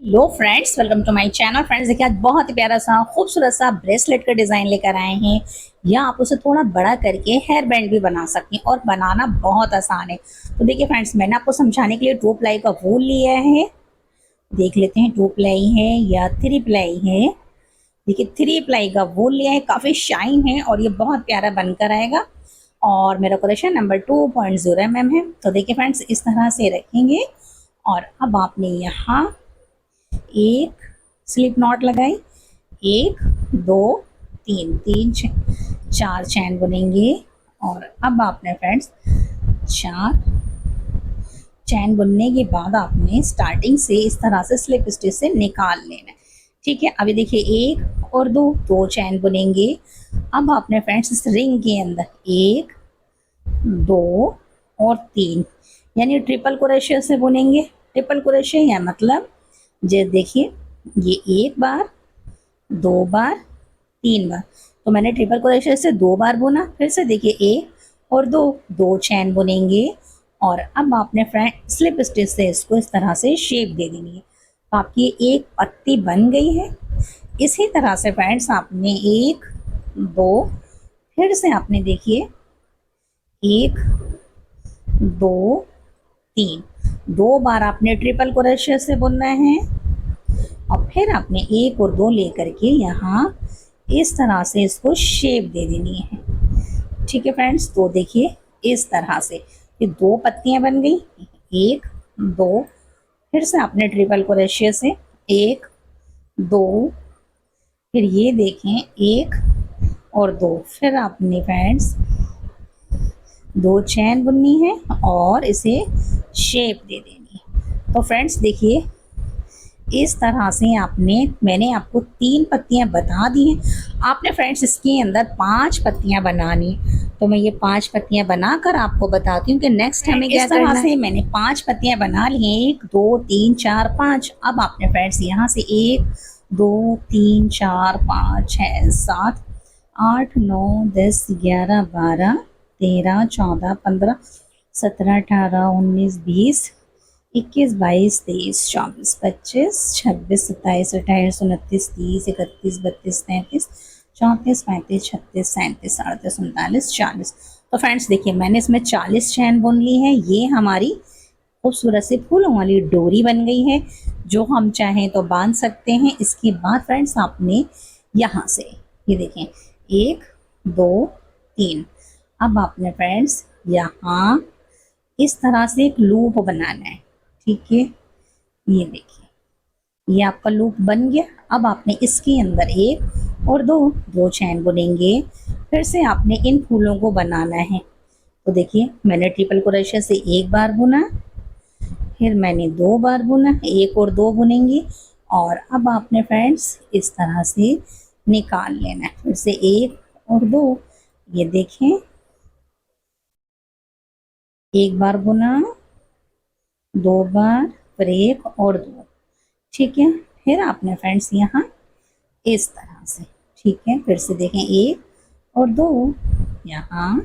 Low friends, welcome to my channel. Friends देखिए, आज बहुत ही प्यारा सा खूबसूरत सा ब्रेसलेट का डिजाइन लेकर आए हैं। या आप उसे थोड़ा बड़ा करके हेयर बैंड भी बना सकते हैं और बनाना बहुत आसान है। तो देखिए फ्रेंड्स, मैंने आपको समझाने के लिए 2 प्लाई का वूल लिया है। देख लेते हैं 2 प्लाई है या 3 प्लाई है। देखिए 3 प्लाई का वूल लिया है, काफी शाइन है और ये बहुत प्यारा बनकर आएगा। और मेरा कोलेक्शन नंबर 2.0 mm है। तो देखिए फ्रेंड्स, इस तरह से रखेंगे और अब आपने यहाँ एक स्लिप नॉट लगाई, 1 2 3 3 4 चैन बुनेंगे। और अब आपने फ्रेंड्स 4 चैन बुनने के बाद आपने स्टार्टिंग से इस तरह से स्लिप स्टिच से निकाल लेना है। ठीक है, अभी देखिए 1 और 2 चैन बुनेंगे। अब आपने फ्रेंड्स इस रिंग के अंदर 1 2 और 3 यानी ट्रिपल क्रोशे से बुनेंगे। ट्रिपल क्रोशे या मतलब ये देखिए, ये 1 बार 2 बार 3 बार, तो मैंने ट्रिपल क्रोशे से 2 बार बुना। फिर से देखिए 1 और 2 चैन बुनेंगे। और अब आपने फ्रेंड स्लिप स्टिच से इसको इस तरह से शेप दे देनी है। तो आपकी एक पत्ती बन गई है। इसी तरह से फ्रेंड्स आपने 1 2 फिर से आपने देखिए 1 2 3 2 बार आपने ट्रिपल क्रोशे से बुनना है। और फिर आपने 1 और 2 लेकर के यहाँ इस तरह से इसको शेप दे देनी है। ठीक है फ्रेंड्स, तो देखिए इस तरह से ये 2 पत्तियां बन गई। 1 2 फिर से आपने ट्रिपल क्रोशे से 1 2, फिर ये देखें 1 और 2, फिर आपने फ्रेंड्स 2 चैन बुननी है और इसे शेप दे देनी है। तो फ्रेंड्स देखिए, इस तरह से मैंने आपको 3 पत्तियां बता दी हैं। आपने फ्रेंड्स इसके अंदर 5 पत्तियां बनानी। तो मैं ये 5 पत्तियां बनाकर आपको बताती हूँ कि नेक्स्ट हमें क्या करना है। इस तरह से मैंने 5 पत्तियां बना ली हैं, 1 2 3 4 5। अब आपने फ्रेंड्स यहाँ से 1 2 3 4 5 6 7 8 9 10 11 12 13 14 15 17 18 19 20 21 22 23 24 25 26 27 28 29 30 31 32 33 34 35 36 37 38 39 40। तो फ्रेंड्स देखिए, मैंने इसमें 40 चैन बुन ली है। ये हमारी खूबसूरत सी फूलों वाली डोरी बन गई है, जो हम चाहें तो बांध सकते हैं। इसके बाद फ्रेंड्स आपने यहाँ से ये देखें 1 2 3। अब आपने फ्रेंड्स यहाँ इस तरह से एक लूप बनाना है। ठीक है, ये देखिए ये आपका लूप बन गया। अब आपने इसके अंदर 1 और 2 चैन बुनेंगे। फिर से आपने इन फूलों को बनाना है। तो देखिए, मैंने ट्रिपल क्रोशे से 1 बार बुना, फिर मैंने 2 बार बुना, 1 और 2 बुनेंगे। और अब आपने फ्रेंड्स इस तरह से निकाल लेना है। फिर से 1 और 2, ये देखें 1 बार बुना, 2 बार, फिर 1 और 2। ठीक है, फिर आपने फ्रेंड्स यहाँ इस तरह से, ठीक है, फिर से देखें 1 और 2, यहाँ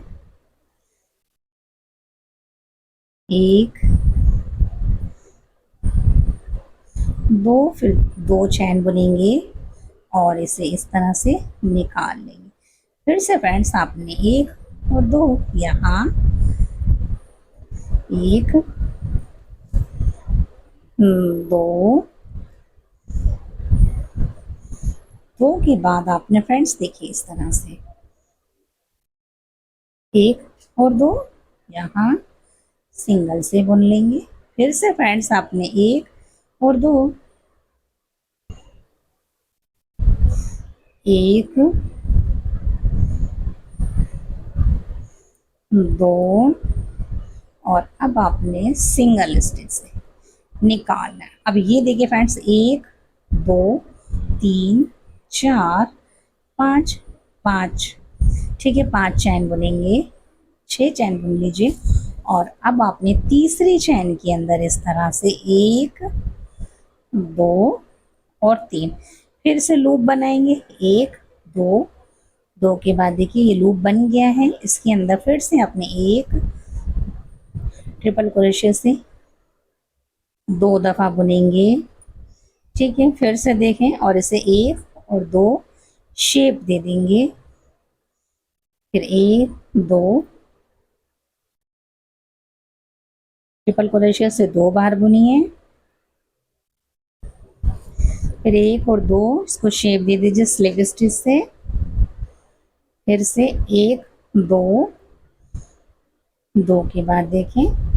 1 2, फिर 2 चैन बुनेंगे और इसे इस तरह से निकाल लेंगे। फिर से फ्रेंड्स आपने 1 और 2, यहाँ 1 2 2 के बाद आपने फ्रेंड्स देखिए इस तरह से 1 और 2 यहाँ सिंगल से बुन लेंगे। फिर से फ्रेंड्स आपने 1 और 2, 1 2, और अब आपने सिंगल स्टिच से निकालना है। अब ये देखिए फ्रेंड्स 1 2 3 4 5 5। ठीक है, 5 चैन बुनेंगे, 6 चैन बुन लीजिए। और अब आपने तीसरी चैन के अंदर इस तरह से 1 2 और 3 फिर से लूप बनाएंगे। 1 2 2 के बाद देखिए ये लूप बन गया है। इसके अंदर फिर से आपने 1 ट्रिपल क्रोशे से 2 दफा बुनेंगे, ठीक है, फिर से देखें और इसे 1 और 2 शेप दे देंगे। फिर 1 2 ट्रिपल क्रोशिया से 2 बार बुनिए। फिर 1 और 2 इसको शेप दे दीजिए स्लिप स्टिच से। फिर से 1 2 2 के बाद देखें,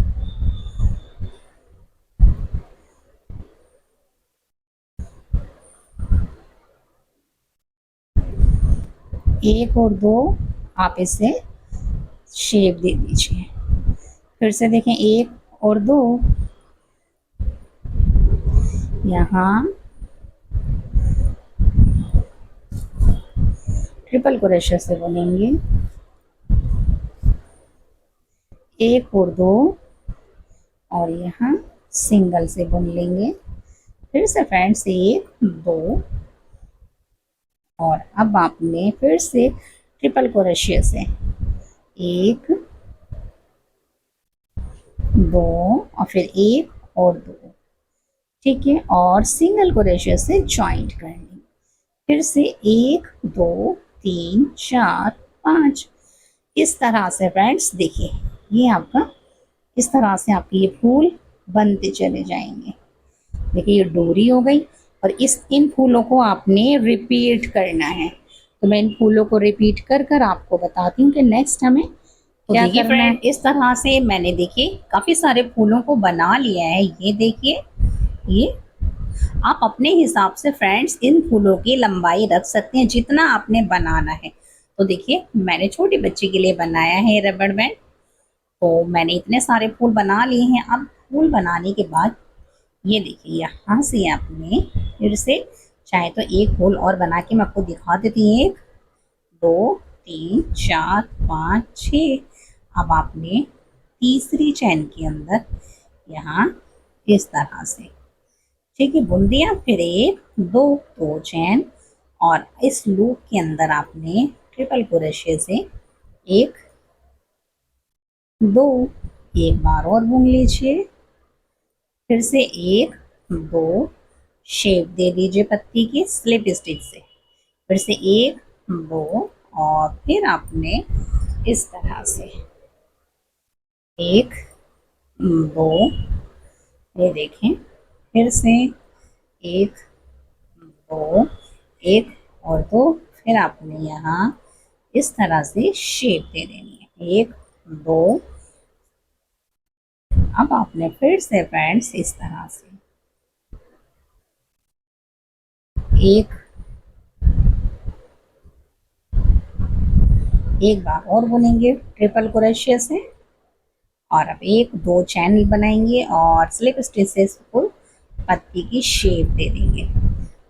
एक और 2 आप इसे शेप दे दीजिए। फिर से देखें 1 और 2 यहाँ ट्रिपल क्रोशिया से बुनेंगे। 1 और 2 और यहाँ सिंगल से बुन लेंगे। फिर से फ्रेंड्स 1 2 और अब आपने फिर से ट्रिपल क्रोशिया से 1 2 और फिर 1 और 2, ठीक है, और सिंगल क्रोशिया से ज्वाइंट कर लेंगे। फिर से 1 2 3 4 5 इस तरह से फ्रेंड्स देखिए, ये आपका इस तरह से आपके ये फूल बनते चले जाएंगे। देखिए ये डोरी हो गई और इन फूलों को आपने रिपीट करना है। तो मैं इन फूलों को रिपीट कर कर आपको बताती हूँ कि नेक्स्ट हमें तो क्या करना है। इस तरह से मैंने देखिए काफी सारे फूलों को बना लिया है। ये देखिए, ये आप अपने हिसाब से फ्रेंड्स इन फूलों की लंबाई रख सकते हैं जितना आपने बनाना है। तो देखिए मैंने छोटी बच्ची के लिए बनाया है रबड़ बैंड, तो मैंने इतने सारे फूल बना लिए हैं। अब फूल बनाने के बाद ये देखिए यहाँ से आपने फिर से चाहे तो एक फूल और बना के मैं आपको दिखा देती हूँ। 1 2 3 4 5 6 अब आपने तीसरी चैन के अंदर यहाँ इस तरह से, ठीक है, बुन दिया। फिर 1 2 चैन और इस लूप के अंदर आपने ट्रिपल क्रोशिया से 1 2 एक बार और बुन लीजिए। फिर से 1 2 शेप दे दीजिए पत्ती की स्लिप स्टिच से। फिर से 1 2 और फिर आपने इस तरह से 1 2 ये देखें, फिर से 1 2 1 और 2 फिर आपने यहाँ इस तरह से शेप दे देनी है। 1 2 अब आपने फिर से फ्रेंड्स इस तरह से एक बार और बुनेंगे ट्रिपल क्रोशिया से और अब 1 2 चैनल बनाएंगे और स्लिप स्टिच से इसको पत्ती की शेप दे देंगे।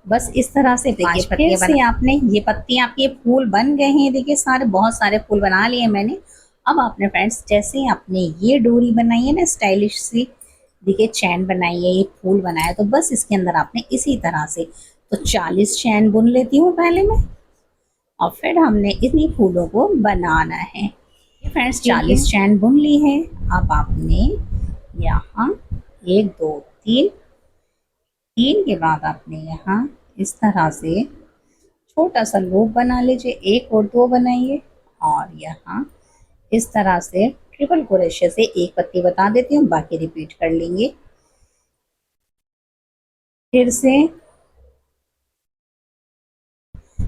बस इस तरह से देखिए फिर से आपने ये पत्ती आपके फूल बन गए हैं। देखिए सारे बहुत सारे फूल बना लिए मैंने। अब आपने फ्रेंड्स जैसे आपने ये डोरी बनाई है ना स्टाइलिश सी, देखिए चैन बनाई है, ये फूल बनाया, तो बस इसके अंदर आपने इसी तरह से तो 40 चैन बुन लेती हूँ पहले मैं और फिर हमने इन्हीं फूलों को बनाना है। फ्रेंड्स 40 चैन बुन ली है। अब आपने यहाँ 1 2 3 3 के बाद आपने यहाँ इस तरह से छोटा सा लूप बना लीजिए। 1 और 2 बनाइए और यहाँ इस तरह से ट्रिपल क्रोशिया से एक पत्ती बता देती हूँ, बाकी रिपीट कर लेंगे। फिर से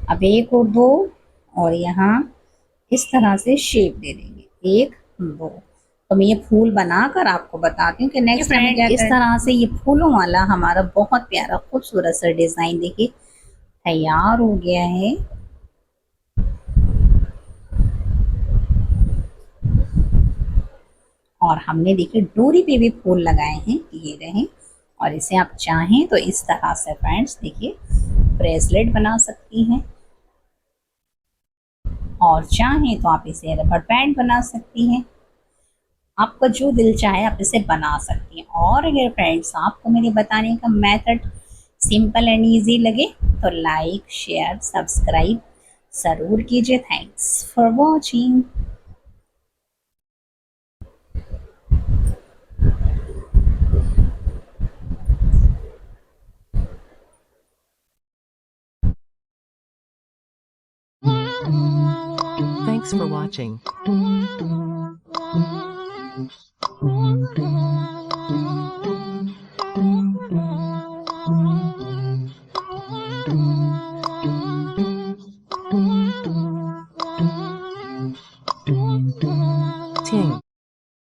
अब 1 और 2 और यहाँ इस तरह से शेप दे देंगे 1 2। तो मैं ये फूल बनाकर आपको बताती हूँ कि नेक्स्ट टाइम क्या इस तरह से ये फूलों वाला हमारा बहुत प्यारा खूबसूरत सा डिजाइन देखिए तैयार हो गया है। और हमने देखिए डोरी पे भी फूल लगाए हैं, ये रहे। और इसे आप चाहें तो इस तरह से फ्रेंड्स देखिए ब्रेसलेट बना सकती हैं और चाहें तो आप इसे रबर बैंड बना सकती हैं। आपका जो दिल चाहे आप इसे बना सकती हैं। और अगर फ्रेंड्स आपको मेरे बताने का मेथड सिंपल एंड इजी लगे तो लाइक शेयर सब्सक्राइब ज़रूर कीजिए। Thanks for watching. Thanks for watching.